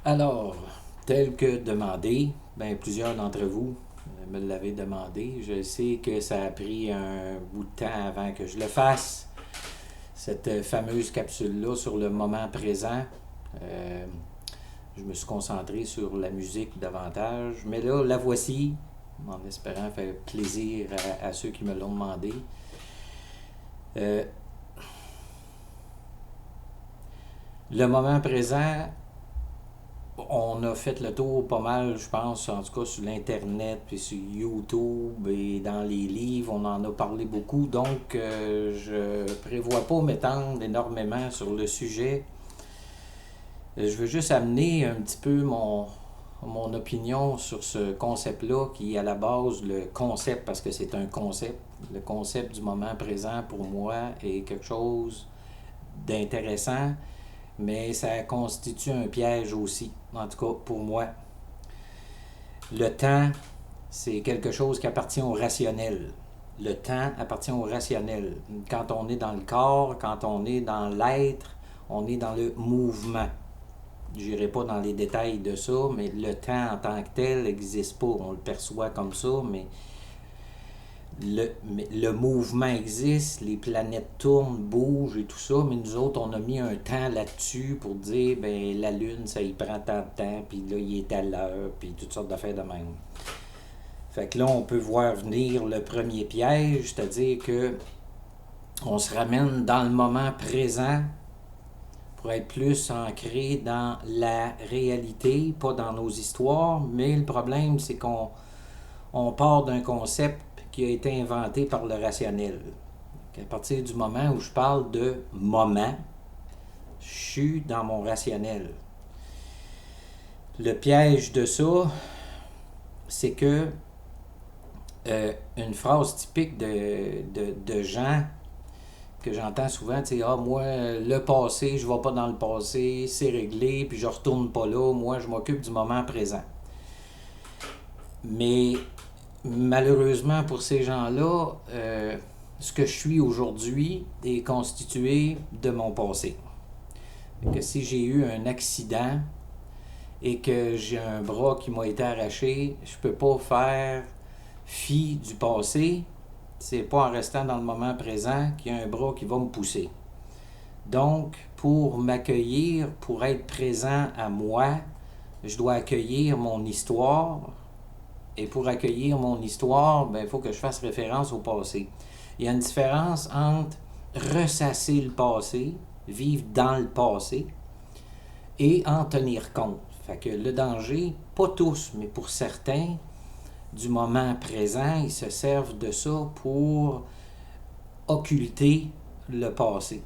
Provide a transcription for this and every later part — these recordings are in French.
Alors, tel que demandé, ben, plusieurs d'entre vous me l'avez demandé. Je sais que ça a pris un bout de temps avant que je le fasse, cette fameuse capsule-là sur le moment présent. Euh, je me suis concentré sur la musique davantage, mais là, la voici, en espérant faire plaisir à ceux qui me l'ont demandé. Euh, le moment présent, on a fait le tour pas mal, je pense, en tout cas sur l'Internet, puis sur YouTube et dans les livres, on en a parlé beaucoup. Donc, je prévois pas m'étendre énormément sur le sujet. Je veux juste amener un petit peu mon opinion sur ce concept-là, qui est à la base le concept, parce que c'est un concept. Le concept du moment présent, pour moi, est quelque chose d'intéressant, mais ça constitue un piège aussi, en tout cas pour moi. Le temps, c'est quelque chose qui appartient au rationnel. Le temps appartient au rationnel. Quand on est dans le corps, quand on est dans l'être, on est dans le mouvement. Je n'irai pas dans les détails de ça, mais le temps en tant que tel n'existe pas. On le perçoit comme ça, mais le mouvement existe, les planètes tournent, bougent et tout ça, mais nous autres, on a mis un temps là-dessus pour dire, ben la Lune, ça y prend tant de temps, puis là, il est à l'heure, puis toutes sortes d'affaires de même. Fait que là, on peut voir venir le premier piège, c'est-à-dire que on se ramène dans le moment présent pour être plus ancré dans la réalité, pas dans nos histoires, mais le problème, c'est qu'on part d'un concept qui a été inventé par le rationnel. À partir du moment où je parle de moment, je suis dans mon rationnel. Le piège de ça, c'est que une phrase typique de gens que j'entends souvent, tu sais, ah, moi, le passé, je ne vais pas dans le passé, c'est réglé, puis je ne retourne pas là, moi, je m'occupe du moment présent. Mais malheureusement pour ces gens-là, ce que je suis aujourd'hui est constitué de mon passé. Que si j'ai eu un accident et que j'ai un bras qui m'a été arraché, je peux pas faire fi du passé. C'est pas en restant dans le moment présent qu'il y a un bras qui va me pousser. Donc, pour m'accueillir, pour être présent à moi, je dois accueillir mon histoire. Et pour accueillir mon histoire, ben, il faut que je fasse référence au passé. Il y a une différence entre ressasser le passé, vivre dans le passé, et en tenir compte. Fait que le danger, pas tous, mais pour certains, du moment présent, ils se servent de ça pour occulter le passé.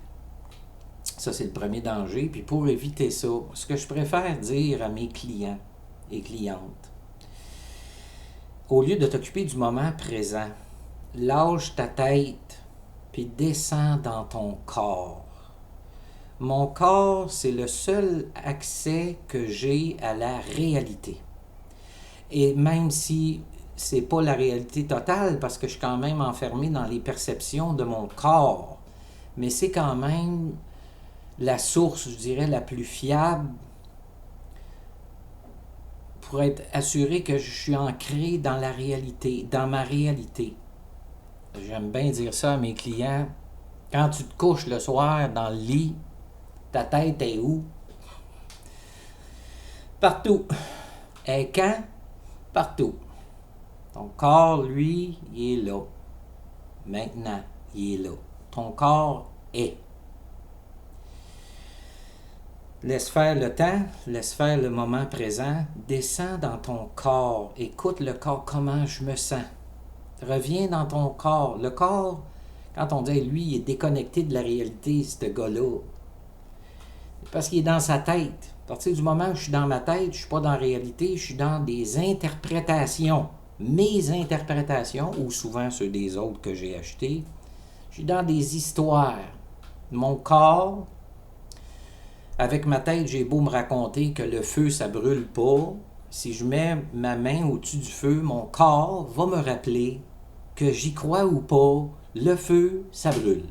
Ça, c'est le premier danger. Puis pour éviter ça, ce que je préfère dire à mes clients et clientes, au lieu de t'occuper du moment présent, lâche ta tête, puis descends dans ton corps. Mon corps, c'est le seul accès que j'ai à la réalité. Et même si c'est pas la réalité totale, parce que je suis quand même enfermé dans les perceptions de mon corps, mais c'est quand même la source, je dirais, la plus fiable pour être assuré que je suis ancré dans la réalité, dans ma réalité. J'aime bien dire ça à mes clients. Quand tu te couches le soir dans le lit, ta tête est où? Partout. Et quand? Partout. Ton corps, lui, il est là. Maintenant, il est là. Ton corps est. Laisse faire le temps, laisse faire le moment présent. Descends dans ton corps. Écoute le corps, comment je me sens. Reviens dans ton corps. Le corps, quand on dit lui, il est déconnecté de la réalité, ce gars-là. Parce qu'il est dans sa tête. À partir du moment où je suis dans ma tête, je ne suis pas dans la réalité, je suis dans des interprétations. Mes interprétations, ou souvent ceux des autres que j'ai achetés, je suis dans des histoires. Mon corps, avec ma tête, j'ai beau me raconter que le feu, ça brûle pas. Si je mets ma main au-dessus du feu, mon corps va me rappeler que j'y crois ou pas, le feu, ça brûle.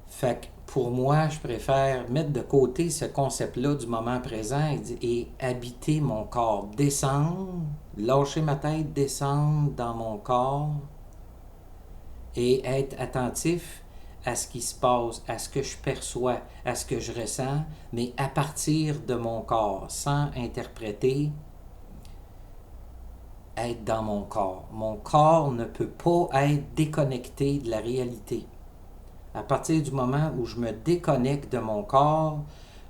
Fait que pour moi, je préfère mettre de côté ce concept-là du moment présent et habiter mon corps, descendre, lâcher ma tête, descendre dans mon corps et être attentif à ce qui se passe, à ce que je perçois, à ce que je ressens, mais à partir de mon corps, sans interpréter, être dans mon corps. Mon corps ne peut pas être déconnecté de la réalité. À partir du moment où je me déconnecte de mon corps,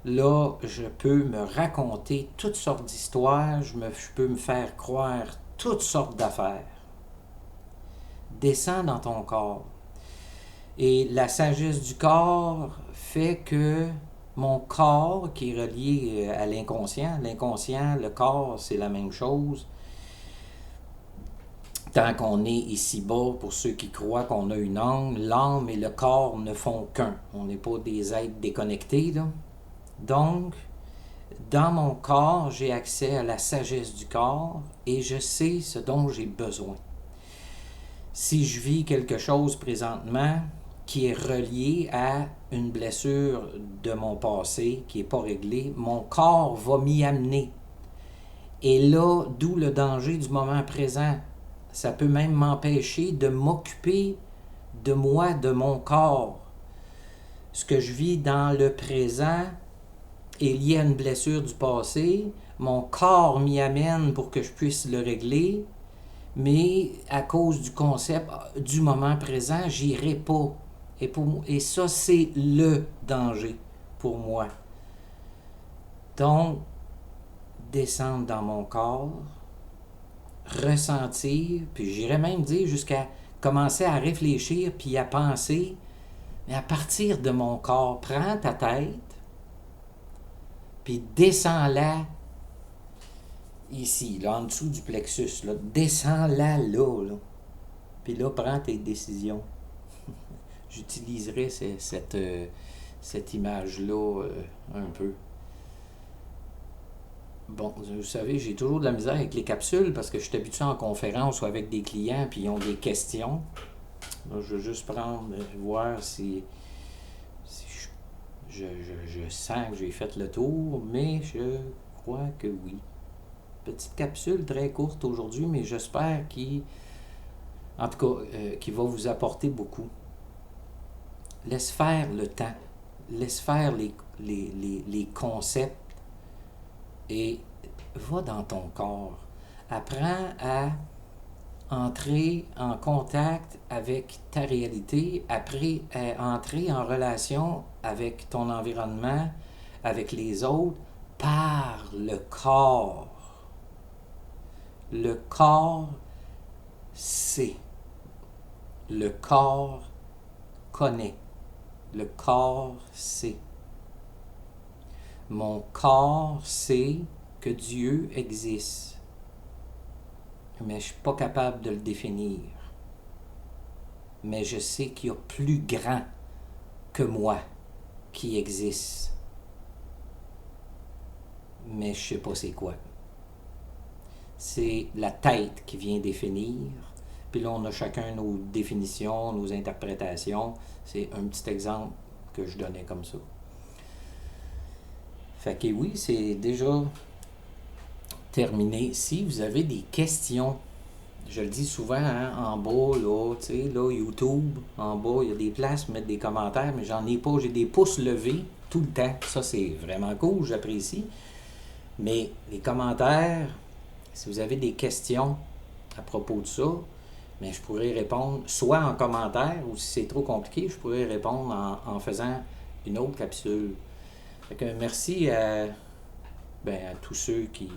là, je peux me raconter toutes sortes d'histoires, je peux me faire croire toutes sortes d'affaires. Descends dans ton corps. Et la sagesse du corps fait que mon corps, qui est relié à l'inconscient, le corps, c'est la même chose. Tant qu'on est ici-bas, pour ceux qui croient qu'on a une âme, l'âme et le corps ne font qu'un. On n'est pas des êtres déconnectés, là. Donc, dans mon corps, j'ai accès à la sagesse du corps et je sais ce dont j'ai besoin. Si je vis quelque chose présentement qui est relié à une blessure de mon passé qui n'est pas réglée, mon corps va m'y amener. Et là, d'où le danger du moment présent. Ça peut même m'empêcher de m'occuper de moi, de mon corps. Ce que je vis dans le présent est lié à une blessure du passé. Mon corps m'y amène pour que je puisse le régler. Mais à cause du concept du moment présent, j'irai pas. Et ça, c'est le danger pour moi. Donc, descendre dans mon corps, ressentir, puis j'irais même dire jusqu'à commencer à réfléchir puis à penser, mais à partir de mon corps, prends ta tête, puis descends-la ici, là, en dessous du plexus, là, descends-la là. Puis là, prends tes décisions. J'utiliserai cette image-là un peu. Bon, vous savez, j'ai toujours de la misère avec les capsules parce que je suis habitué en conférence ou avec des clients puis ils ont des questions. Là, je veux juste voir si je sens que j'ai fait le tour, mais je crois que oui. Petite capsule très courte aujourd'hui, mais j'espère qu'il va vous apporter beaucoup. Laisse faire le temps. Laisse faire les concepts et va dans ton corps. Apprends à entrer en contact avec ta réalité, après entrer en relation avec ton environnement, avec les autres, par le corps. Le corps sait. Le corps connaît. Le corps sait. Mon corps sait que Dieu existe, mais je ne suis pas capable de le définir. Mais je sais qu'il y a plus grand que moi qui existe. Mais je ne sais pas c'est quoi. C'est la tête qui vient définir. Puis là, on a chacun nos définitions, nos interprétations. C'est un petit exemple que je donnais comme ça. Fait que oui, c'est déjà terminé. Si vous avez des questions, je le dis souvent, hein, en bas, là, tu sais, là, YouTube, en bas, il y a des places pour mettre des commentaires, mais j'en ai pas. J'ai des pouces levés tout le temps. Ça, c'est vraiment cool, j'apprécie. Mais les commentaires, si vous avez des questions à propos de ça, mais je pourrais répondre soit en commentaire ou si c'est trop compliqué, je pourrais répondre en faisant une autre capsule. Fait que merci à tous ceux qui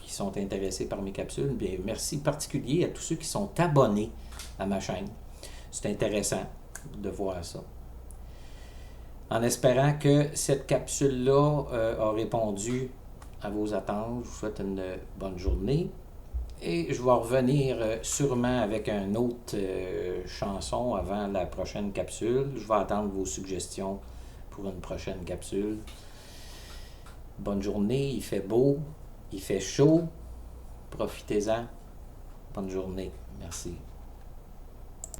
sont intéressés par mes capsules. Bien, merci particulier à tous ceux qui sont abonnés à ma chaîne. C'est intéressant de voir ça. En espérant que cette capsule-là a répondu à vos attentes, je vous souhaite une bonne journée. Et je vais revenir sûrement avec une autre chanson avant la prochaine capsule. Je vais attendre vos suggestions pour une prochaine capsule. Bonne journée, il fait beau, il fait chaud. Profitez-en. Bonne journée. Merci.